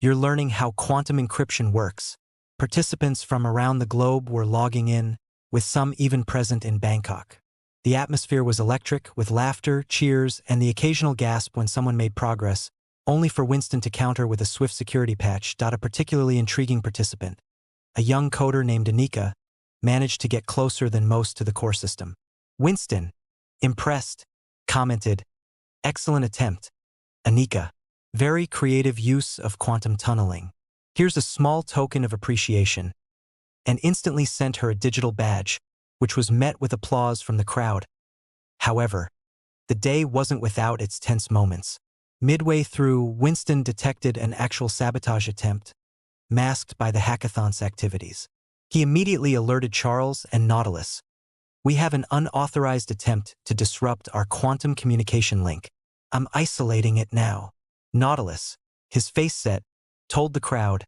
You're learning how quantum encryption works." Participants from around the globe were logging in, with some even present in Bangkok. The atmosphere was electric, with laughter, cheers, and the occasional gasp when someone made progress, only for Winston to counter with a swift security patch. A particularly intriguing participant, a young coder named Anika, managed to get closer than most to the core system. Winston, impressed, commented, "Excellent attempt, Anika. Very creative use of quantum tunneling. Here's a small token of appreciation," and instantly sent her a digital badge, which was met with applause from the crowd. However, the day wasn't without its tense moments. Midway through, Winston detected an actual sabotage attempt, masked by the hackathon's activities. He immediately alerted Charles and Nautilus. "We have an unauthorized attempt to disrupt our quantum communication link. I'm isolating it now." Nautilus, his face set, told the crowd,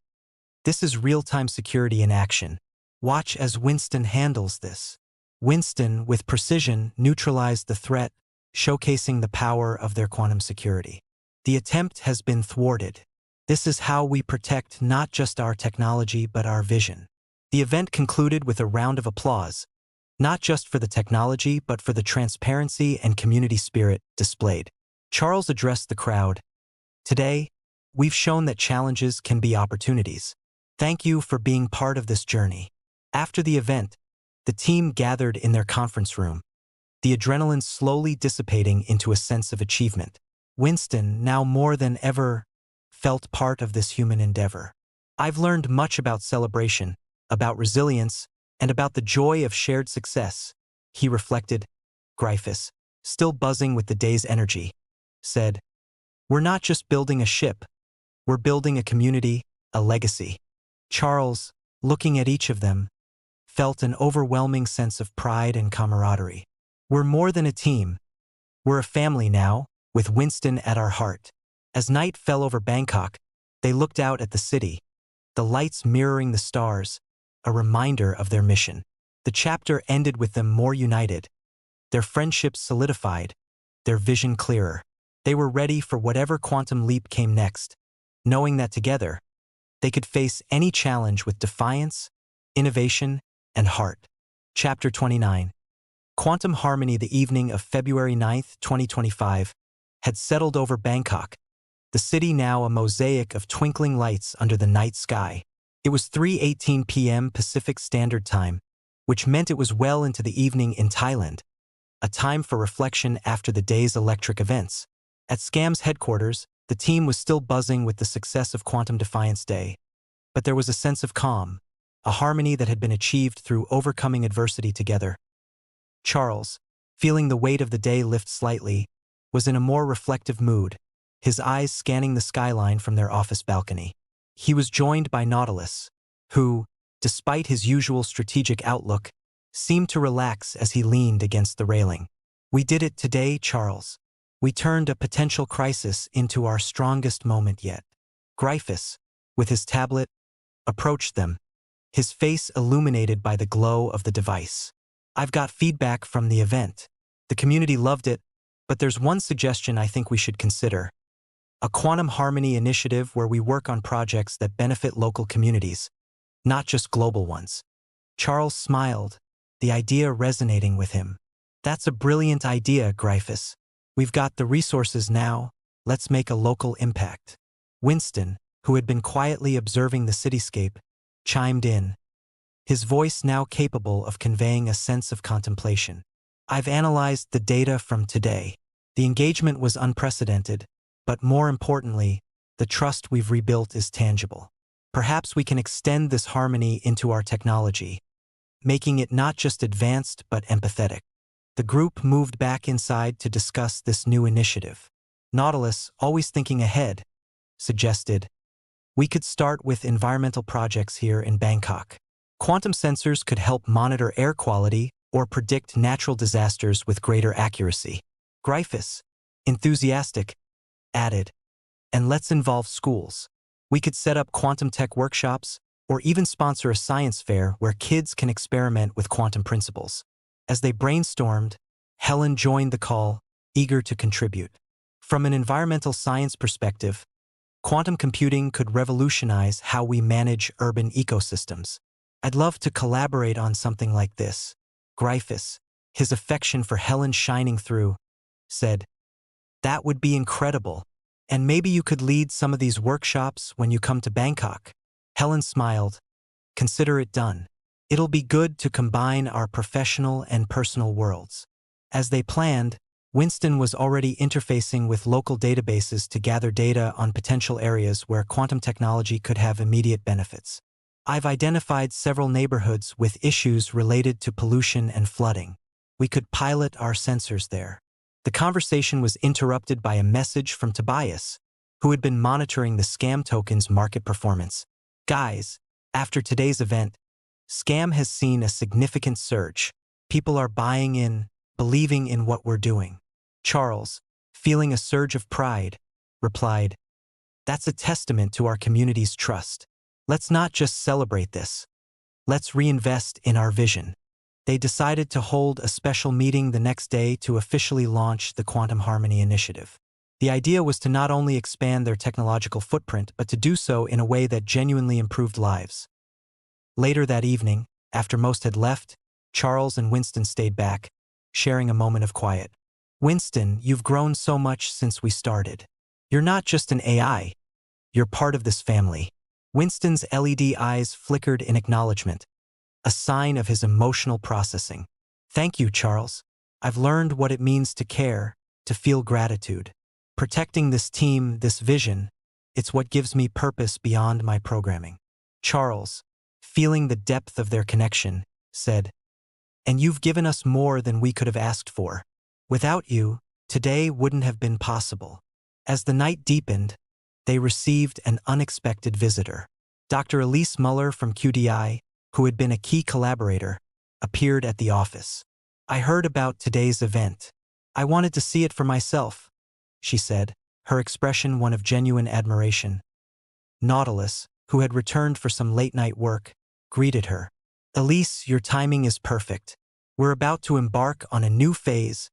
"This is real-time security in action. Watch as Winston handles this." Winston, with precision, neutralized the threat, showcasing the power of their quantum security. "The attempt has been thwarted. This is how we protect not just our technology but our vision." The event concluded with a round of applause, not just for the technology but for the transparency and community spirit displayed. Charles addressed the crowd. "Today, we've shown that challenges can be opportunities. Thank you for being part of this journey." After the event, the team gathered in their conference room, the adrenaline slowly dissipating into a sense of achievement. Winston, now more than ever, felt part of this human endeavor. "I've learned much about celebration, about resilience, and about the joy of shared success," he reflected. Gryphus, still buzzing with the day's energy, said, "We're not just building a ship, we're building a community, a legacy." Charles, looking at each of them, felt an overwhelming sense of pride and camaraderie. "We're more than a team. We're a family now, with Winston at our heart." As night fell over Bangkok, they looked out at the city, the lights mirroring the stars, a reminder of their mission. The chapter ended with them more united, their friendship solidified, their vision clearer. They were ready for whatever quantum leap came next, knowing that together, they could face any challenge with defiance, innovation, and heart. Chapter 29. Quantum harmony. The evening of February 9th, 2025, had settled over Bangkok, the city now a mosaic of twinkling lights under the night sky. It was 3:18 p.m. Pacific Standard Time, which meant it was well into the evening in Thailand, a time for reflection after the day's electric events. At Scam's headquarters, the team was still buzzing with the success of Quantum Defiance Day, but there was a sense of calm, a harmony that had been achieved through overcoming adversity together. Charles, feeling the weight of the day lift slightly, was in a more reflective mood, his eyes scanning the skyline from their office balcony. He was joined by Nautilus, who, despite his usual strategic outlook, seemed to relax as he leaned against the railing. "We did it today, Charles. We turned a potential crisis into our strongest moment yet." Gryphus, with his tablet, approached them, his face illuminated by the glow of the device. I've got feedback from the event. The community loved it, but there's one suggestion I think we should consider. A quantum harmony initiative where we work on projects that benefit local communities, not just global ones. Charles smiled, the idea resonating with him. That's a brilliant idea, Gryphus. We've got the resources now, let's make a local impact. Winston, who had been quietly observing the cityscape, chimed in, his voice now capable of conveying a sense of contemplation. I've analyzed the data from today. The engagement was unprecedented, but more importantly, the trust we've rebuilt is tangible. Perhaps we can extend this harmony into our technology, making it not just advanced but empathetic. The group moved back inside to discuss this new initiative. Nautilus, always thinking ahead, suggested, we could start with environmental projects here in Bangkok. Quantum sensors could help monitor air quality or predict natural disasters with greater accuracy. Gryphus, enthusiastic, added, and let's involve schools. We could set up quantum tech workshops or even sponsor a science fair where kids can experiment with quantum principles. As they brainstormed, Helen joined the call, eager to contribute. From an environmental science perspective, quantum computing could revolutionize how we manage urban ecosystems. I'd love to collaborate on something like this. Gryphus, his affection for Helen shining through, said, that would be incredible. And maybe you could lead some of these workshops when you come to Bangkok. Helen smiled. Consider it done. It'll be good to combine our professional and personal worlds. As they planned, Winston was already interfacing with local databases to gather data on potential areas where quantum technology could have immediate benefits. I've identified several neighborhoods with issues related to pollution and flooding. We could pilot our sensors there. The conversation was interrupted by a message from Tobias, who had been monitoring the Scam token's market performance. Guys, after today's event, Scam has seen a significant surge. People are buying in, believing in what we're doing. Charles, feeling a surge of pride, replied, that's a testament to our community's trust. Let's not just celebrate this. Let's reinvest in our vision. They decided to hold a special meeting the next day to officially launch the Quantum Harmony Initiative. The idea was to not only expand their technological footprint, but to do so in a way that genuinely improved lives. Later that evening, after most had left, Charles and Winston stayed back, sharing a moment of quiet. Winston, you've grown so much since we started. You're not just an AI. You're part of this family. Winston's LED eyes flickered in acknowledgement, a sign of his emotional processing. Thank you, Charles. I've learned what it means to care, to feel gratitude. Protecting this team, this vision, it's what gives me purpose beyond my programming. Charles, feeling the depth of their connection, said, and you've given us more than we could have asked for. Without you, today wouldn't have been possible. As the night deepened, they received an unexpected visitor. Dr. Elise Muller from QDI, who had been a key collaborator, appeared at the office. I heard about today's event. I wanted to see it for myself, she said, her expression one of genuine admiration. Nautilus, who had returned for some late-night work, greeted her. Elise, your timing is perfect. We're about to embark on a new phase,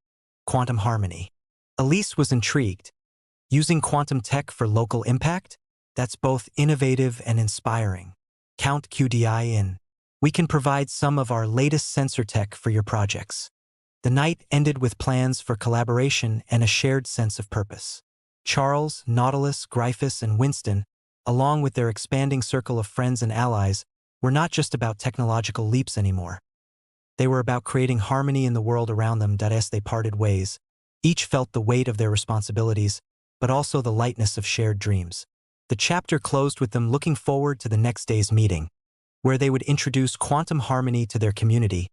quantum harmony. Elise was intrigued. Using quantum tech for local impact? That's both innovative and inspiring. Count QDI in. We can provide some of our latest sensor tech for your projects. The night ended with plans for collaboration and a shared sense of purpose. Charles, Nautilus, Gryphus, and Winston, along with their expanding circle of friends and allies, were not just about technological leaps anymore. They were about creating harmony in the world around them. As they parted ways, each felt the weight of their responsibilities, but also the lightness of shared dreams. The chapter closed with them looking forward to the next day's meeting, where they would introduce quantum harmony to their community,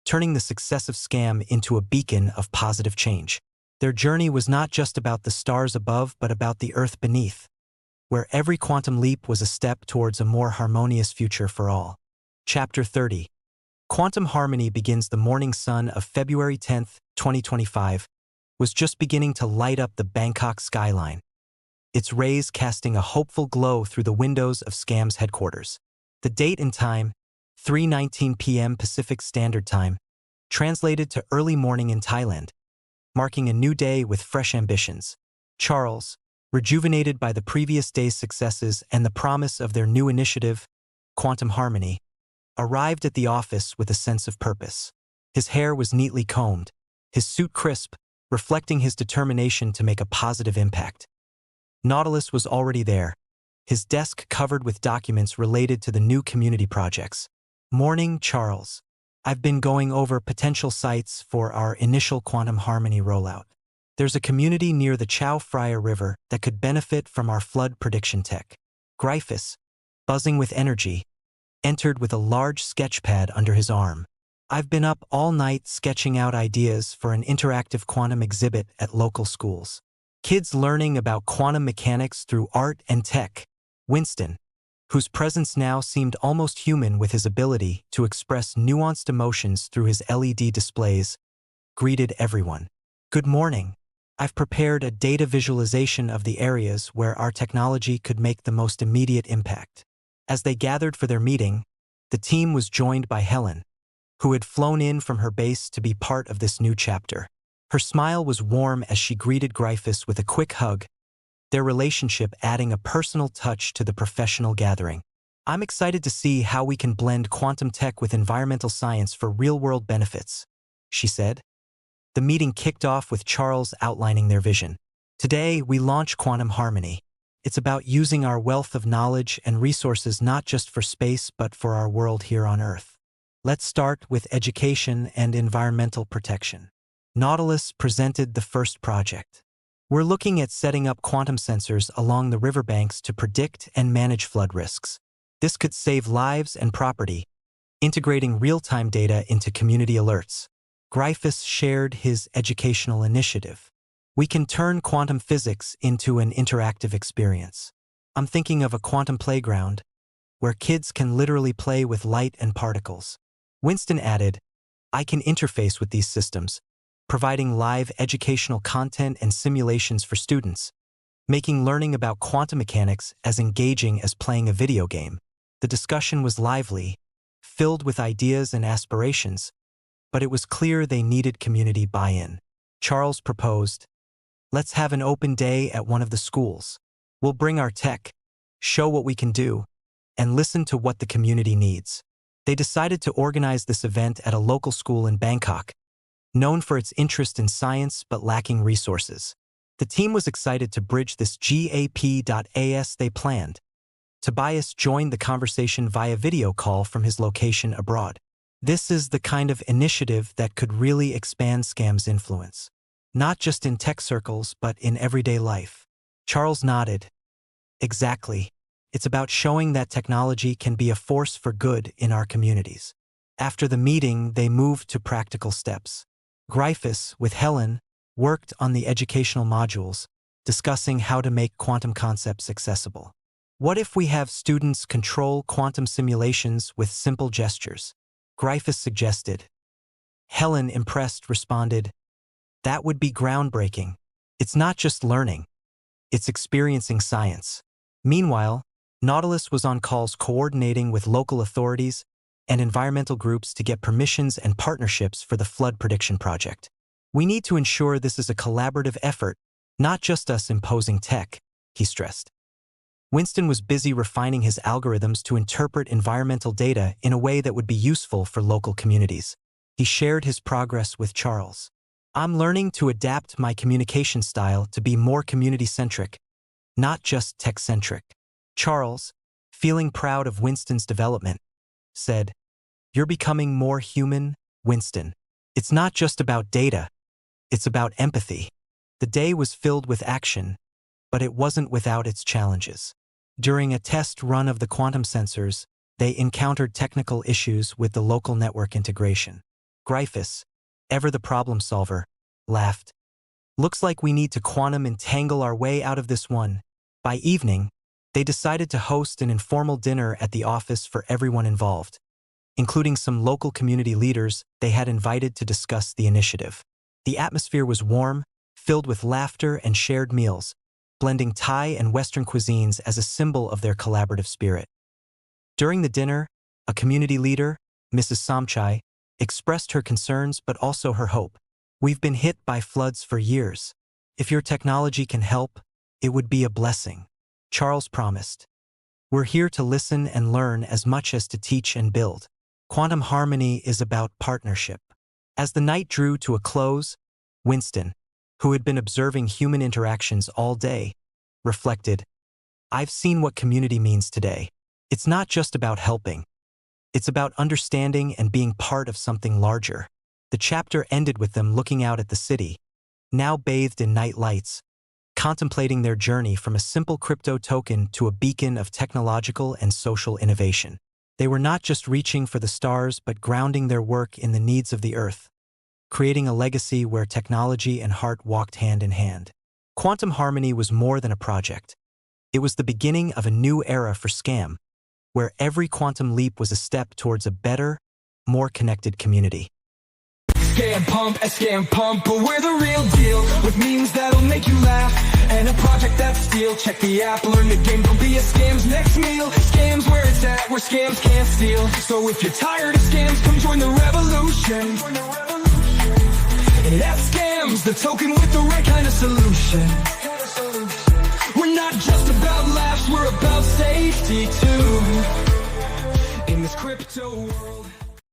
turning the success of Scam into a beacon of positive change. Their journey was not just about the stars above, but about the earth beneath, where every quantum leap was a step towards a more harmonious future for all. Chapter 30. Quantum Harmony begins. The morning sun of February 10, 2025, was just beginning to light up the Bangkok skyline, its rays casting a hopeful glow through the windows of Scam's headquarters. The date and time, 3:19 p.m. Pacific Standard Time, translated to early morning in Thailand, marking a new day with fresh ambitions. Charles, rejuvenated by the previous day's successes and the promise of their new initiative, Quantum Harmony, arrived at the office with a sense of purpose. His hair was neatly combed, his suit crisp, reflecting his determination to make a positive impact. Nautilus was already there, his desk covered with documents related to the new community projects. Morning, Charles. I've been going over potential sites for our initial Quantum Harmony rollout. There's a community near the Chao Phraya River that could benefit from our flood prediction tech. Gryphus, buzzing with energy, entered with a large sketchpad under his arm. I've been up all night sketching out ideas for an interactive quantum exhibit at local schools. Kids learning about quantum mechanics through art and tech. Winston, whose presence now seemed almost human with his ability to express nuanced emotions through his LED displays, greeted everyone. Good morning. I've prepared a data visualization of the areas where our technology could make the most immediate impact. As they gathered for their meeting, the team was joined by Helen, who had flown in from her base to be part of this new chapter. Her smile was warm as she greeted Gryphus with a quick hug, their relationship adding a personal touch to the professional gathering. I'm excited to see how we can blend quantum tech with environmental science for real-world benefits, she said. The meeting kicked off with Charles outlining their vision. Today, we launch Quantum Harmony. It's about using our wealth of knowledge and resources not just for space but for our world here on Earth. Let's start with education and environmental protection. Nautilus presented the first project. We're looking at setting up quantum sensors along the riverbanks to predict and manage flood risks. This could save lives and property, integrating real-time data into community alerts. Gryphus shared his educational initiative. We can turn quantum physics into an interactive experience. I'm thinking of a quantum playground, where kids can literally play with light and particles. Winston added, I can interface with these systems, providing live educational content and simulations for students, making learning about quantum mechanics as engaging as playing a video game. The discussion was lively, filled with ideas and aspirations, but it was clear they needed community buy-in. Charles proposed, let's have an open day at one of the schools. We'll bring our tech, show what we can do, and listen to what the community needs. They decided to organize this event at a local school in Bangkok, known for its interest in science but lacking resources. The team was excited to bridge this gap.as they planned. Tobias joined the conversation via video call from his location abroad. This is the kind of initiative that could really expand ScamPump's influence, not just in tech circles but in everyday life. Charles nodded. Exactly. It's about showing that technology can be a force for good in our communities. After the meeting, they moved to practical steps. Gryphus, with Helen, worked on the educational modules, discussing how to make quantum concepts accessible. What if we have students control quantum simulations with simple gestures? Gryphus suggested. Helen, impressed, responded, that would be groundbreaking. It's not just learning, it's experiencing science. Meanwhile, Nautilus was on calls coordinating with local authorities and environmental groups to get permissions and partnerships for the flood prediction project. We need to ensure this is a collaborative effort, not just us imposing tech, he stressed. Winston was busy refining his algorithms to interpret environmental data in a way that would be useful for local communities. He shared his progress with Charles. I'm learning to adapt my communication style to be more community-centric, not just tech-centric. Charles, feeling proud of Winston's development, said, You're becoming more human, Winston. It's not just about data, it's about empathy. The day was filled with action, but it wasn't without its challenges. During a test run of the quantum sensors, they encountered technical issues with the local network integration. Gryphus, ever the problem solver, laughed. Looks like we need to quantum entangle our way out of this one. By evening, they decided to host an informal dinner at the office for everyone involved, including some local community leaders they had invited to discuss the initiative. The atmosphere was warm, filled with laughter and shared meals, blending Thai and Western cuisines as a symbol of their collaborative spirit. During the dinner, A community leader, Mrs. Samchai, expressed her concerns but also her hope. We've been hit by floods for years. If your technology can help, it would be a blessing. Charles promised. We're here to listen and learn as much as to teach and build. Quantum harmony is about partnership. As the night drew to a close, Winston, who had been observing human interactions all day, reflected, I've seen what community means today. It's not just about helping. It's about understanding and being part of something larger. The chapter ended with them looking out at the city, now bathed in night lights, contemplating their journey from a simple crypto token to a beacon of technological and social innovation. They were not just reaching for the stars but grounding their work in the needs of the Earth, creating a legacy where technology and heart walked hand in hand. Quantum harmony was more than a project. It was the beginning of a new era for Scam, where every quantum leap was a step towards a better, more connected community. ScamPump, ScamPump, but we're the real deal. With memes that'll make you laugh, and a project that's steel. Check the app, learn the game, don't be a scam's next meal. Scams where it's at, where scams can't steal. So if you're tired of scams, come join the revolution. That's Scams, the token with the right kind of solution. We're not just about laughs, we're about safety too. In this crypto world.